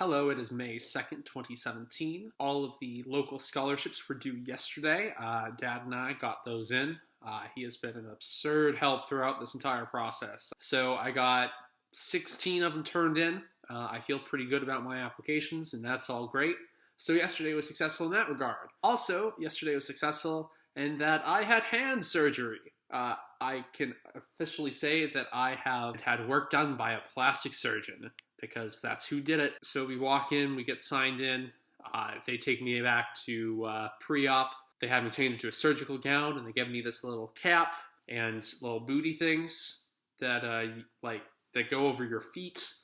Hello, it is May 2nd, 2017. All of the local scholarships were due yesterday. Dad and I got those in. He has been an absurd help throughout this entire process. So I got 16 of them turned in. I feel pretty good about my applications, and that's all great. So yesterday was successful in that regard. Also, yesterday was successful in that I had hand surgery. I can officially say that I have had work done by a plastic surgeon, because that's who did it. So we walk in, we get signed in, they take me back to pre-op. They have me changed into a surgical gown, and they give me this little cap and little booty things that that go over your feet.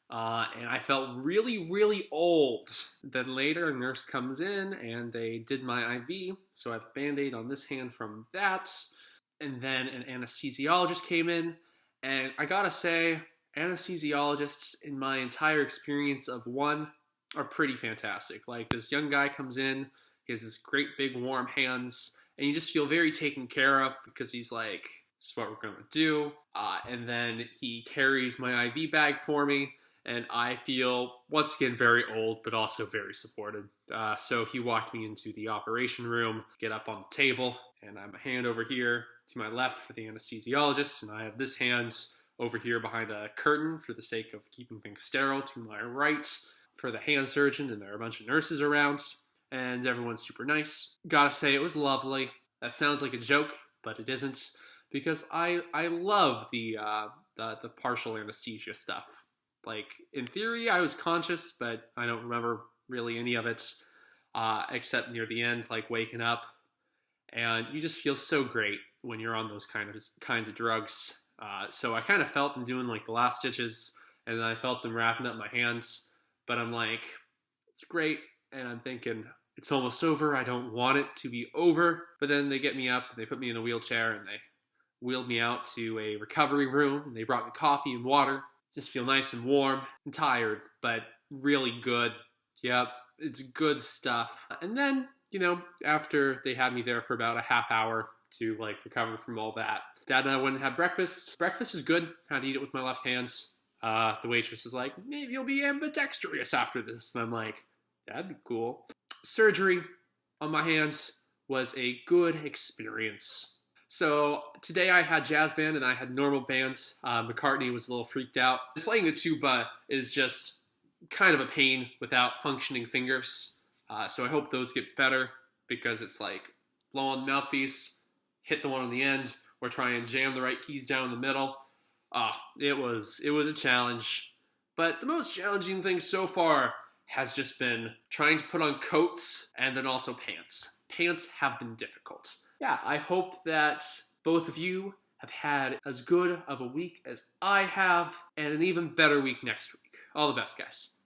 And I felt really, really old. Then later, a nurse comes in, and they did my IV, so I have a Band-Aid on this hand from that. And then an anesthesiologist came in, and I gotta say, anesthesiologists in my entire experience of one are pretty fantastic. Like, this young guy comes in, he has this great big warm hands, and you just feel very taken care of because he's like, this is what we're gonna do. And then he carries my IV bag for me, and I feel, once again, very old, but also very supported. So he walked me into the operation room, get up on the table, and I have a hand over here to my left for the anesthesiologist, and I have this hand over here behind a curtain for the sake of keeping things sterile to my right for the hand surgeon, and there are a bunch of nurses around, and everyone's super nice. Gotta say, it was lovely. That sounds like a joke, but it isn't, because I love the partial anesthesia stuff. Like, in theory, I was conscious, but I don't remember really any of it, except near the end, like waking up. And you just feel so great when you're on those kinds of drugs. So I kind of felt them doing like the last stitches, and then I felt them wrapping up my hands. But I'm like, it's great, and I'm thinking, it's almost over. I don't want it to be over. But then they get me up, and they put me in a wheelchair, and they wheeled me out to a recovery room, and they brought me coffee and water. Just feel nice and warm and tired, but really good. Yep, it's good stuff. And then, after they had me there for about a half hour to like recover from all that, Dad and I went and had breakfast. Breakfast was good. Had to eat it with my left hand. The waitress was like, maybe you'll be ambidextrous after this. And I'm like, that'd be cool. Surgery on my hands was a good experience. So today I had jazz band and I had normal bands. McCartney was a little freaked out. Playing the tuba is just kind of a pain without functioning fingers. So I hope those get better, because it's like blow on the mouthpiece, hit the one on the end, or try and jam the right keys down in the middle. It was a challenge. But the most challenging thing so far has just been trying to put on coats and then also pants. Pants have been difficult. Yeah, I hope that both of you have had as good of a week as I have, and an even better week next week. All the best, guys.